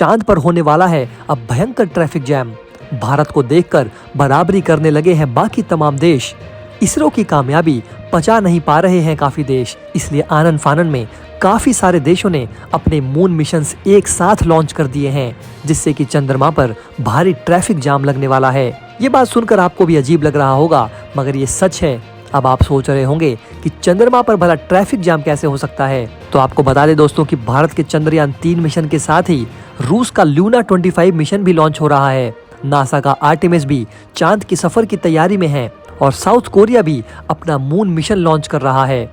चांद पर होने वाला है अब भयंकर ट्रैफिक जैम। भारत को देखकर बराबरी करने लगे हैं बाकी तमाम देश। इसरो की कामयाबी पचा नहीं पा रहे हैं काफी देश, इसलिए आनन फानन में काफी सारे देशों ने अपने मून मिशंस एक साथ लॉन्च कर दिए हैं, जिससे कि चंद्रमा पर भारी ट्रैफिक जाम लगने वाला है। ये बात सुनकर आपको भी अजीब लग रहा होगा, मगर ये सच है। अब आप सोच रहे होंगे कि चंद्रमा पर भला ट्रैफिक जाम कैसे हो सकता है, तो आपको बता दें दोस्तों कि भारत के चंद्रयान 3 मिशन के साथ ही रूस का ल्यूना 25 मिशन भी लॉन्च हो रहा है। नासा का आर्टेमिस भी चांद की सफर की तैयारी में है और साउथ कोरिया भी अपना मून मिशन लॉन्च कर रहा है।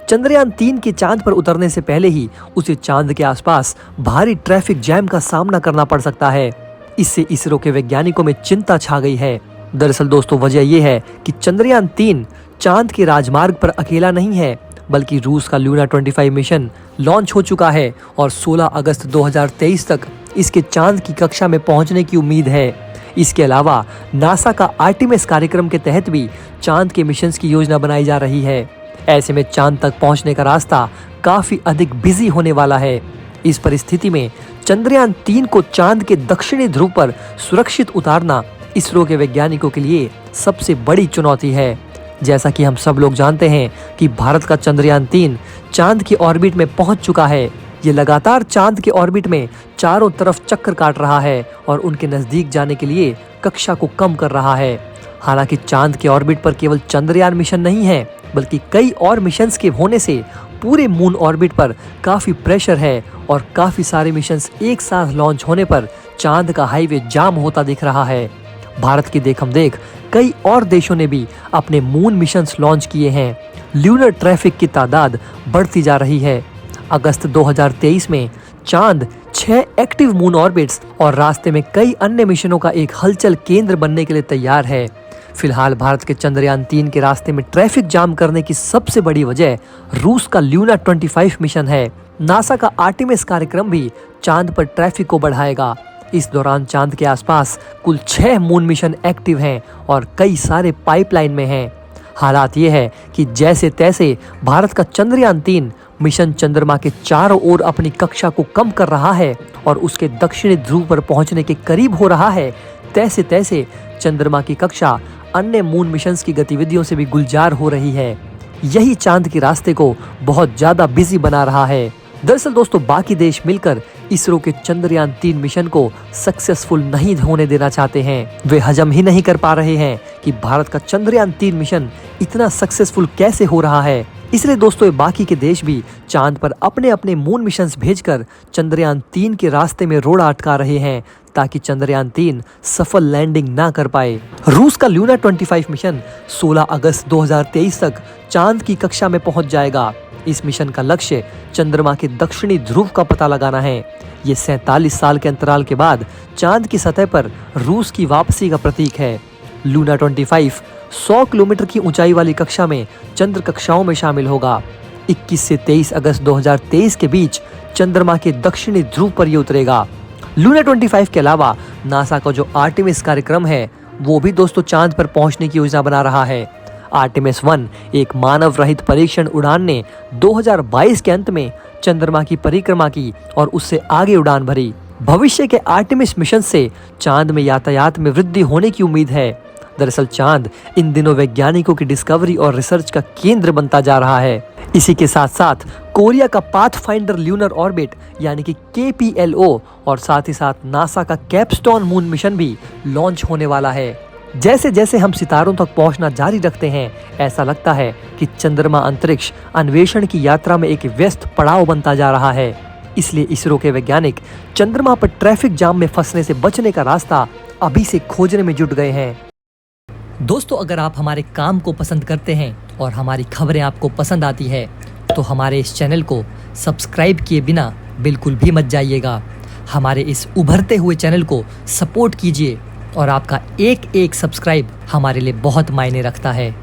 चंद्रयान 3 के चांद पर उतरने से पहले ही उसे चांद के आसपास भारी ट्रैफिक जैम का सामना करना पड़ सकता है। इससे इसरो के वैज्ञानिकों में चिंता छा गई है। दरअसल दोस्तों वजह यह है कि चंद्रयान 3 चांद के राजमार्ग पर अकेला नहीं है, बल्कि रूस का ल्यूना 25 मिशन लॉन्च हो चुका है और 16 अगस्त 2023 तक इसके चांद की कक्षा में पहुंचने की उम्मीद है। इसके अलावा नासा का आर्टेमिस कार्यक्रम के तहत भी चांद के मिशंस की योजना बनाई जा रही है। ऐसे में चांद तक पहुंचने का रास्ता काफी अधिक बिजी होने वाला है। इस परिस्थिति में चंद्रयान 3 को चांद के दक्षिणी ध्रुव पर सुरक्षित उतारना इसरो के वैज्ञानिकों के लिए सबसे बड़ी चुनौती है। जैसा कि हम सब लोग जानते हैं कि भारत का चंद्रयान 3 चांद की ऑर्बिट में पहुंच चुका है। ये लगातार चांद के ऑर्बिट में चारों तरफ चक्कर काट रहा है और उनके नजदीक जाने के लिए कक्षा को कम कर रहा है। हालांकि चांद के ऑर्बिट पर केवल चंद्रयान मिशन नहीं है, बल्कि कई और मिशंस के होने से पूरे मून ऑर्बिट पर काफी प्रेशर है और काफी सारे मिशंस एक साथ लॉन्च होने पर चांद का हाईवे जाम होता दिख रहा है। भारत की देखम देख कई और देशों ने भी अपने मून मिशंस लॉन्च किए हैं। ल्यूनर ट्रैफिक की तादाद बढ़ती जा रही है। अगस्त 2023 में चांद 6 एक्टिव मून ऑर्बिट्स और रास्ते में कई अन्य मिशनों का एक हलचल केंद्र बनने के लिए तैयार है। फिलहाल भारत के चंद्रयान 3 के रास्ते में ट्रैफिक जाम करने की सबसे बड़ी वजह रूस का ल्यूना 25 मिशन है। नासा का आर्टेमिस कार्यक्रम भी चांद पर ट्रैफिक को बढ़ाएगा। इस दौरान चांद के आसपास कुल 6 मून मिशन एक्टिव हैं और कई सारे पाइपलाइन में हैं। हालात ये है कि जैसे तैसे भारत का चंद्रयान 3 मिशन चंद्रमा के चारों ओर अपनी कक्षा को कम कर रहा है और उसके दक्षिणी ध्रुव पर पहुंचने के करीब हो रहा है, तैसे तैसे चंद्रमा की कक्षा अन्य मून मिशंस की गतिविधियों से भी गुलजार हो रही है। यही चांद के रास्ते को बहुत ज्यादा बिजी बना रहा है। दरअसल दोस्तों बाकी देश मिलकर इसरो के चंद्रयान 3 मिशन को सक्सेसफुल नहीं होने देना चाहते हैं। वे हजम ही नहीं कर पा रहे हैं कि भारत का चंद्रयान 3 मिशन इतना सक्सेसफुल कैसे हो रहा है। इसलिए दोस्तों ये बाकी के देश भी चांद पर अपने अपने मून मिशंस भेजकर चंद्रयान 3 के रास्ते में रोड़ा अटका रहे हैं, ताकि चंद्रयान 3 सफल लैंडिंग ना कर पाए। रूस का ल्यूना 25 मिशन 16 अगस्त 2023 तक चांद की कक्षा में पहुंच जाएगा। इस मिशन का लक्ष्य चंद्रमा के दक्षिणी ध्रुव का पता लगाना है। ये 47 साल के अंतराल के बाद चांद की सतह पर रूस की वापसी का प्रतीक है। लूना 25 100 किलोमीटर की ऊंचाई वाली कक्षा में चंद्र कक्षाओं में शामिल होगा। 21 से 23 अगस्त 2023 के बीच चंद्रमा के दक्षिणी ध्रुव पर ये उतरेगा। लूना 25 के अलावा नासा का जो आर्टेमिस कार्यक्रम है वो भी दोस्तों चांद पर पहुंचने की योजना बना रहा है। आर्टेमिस 1 एक मानव रहित परीक्षण उड़ान ने 2022 के अंत में चंद्रमा की परिक्रमा की और उससे आगे उड़ान भरी। भविष्य के आर्टेमिस मिशन से चांद में यातायात में वृद्धि होने की उम्मीद है। दरअसल चांद इन दिनों वैज्ञानिकों की डिस्कवरी और रिसर्च का केंद्र बनता जा रहा है। इसी के साथ साथ कोरिया का पाथफाइंडर ल्यूनर ऑर्बिट यानी कि KPLO और साथ ही साथ नासा का कैपस्टोन मून मिशन भी लॉन्च होने वाला है। जैसे जैसे हम सितारों तक पहुंचना जारी रखते हैं, ऐसा लगता है कि चंद्रमा अंतरिक्ष अन्वेषण की यात्रा में एक व्यस्त पड़ाव बनता जा रहा है। इसलिए इसरो के वैज्ञानिक चंद्रमा पर ट्रैफिक जाम में फंसने से बचने का रास्ता अभी से खोजने में जुट गए हैं। दोस्तों अगर आप हमारे काम को पसंद करते हैं और हमारी खबरें आपको पसंद आती है तो हमारे इस चैनल को सब्सक्राइब किए बिना बिल्कुल भी मत जाइएगा। हमारे इस उभरते हुए चैनल को सपोर्ट कीजिए और आपका एक एक सब्सक्राइब हमारे लिए बहुत मायने रखता है।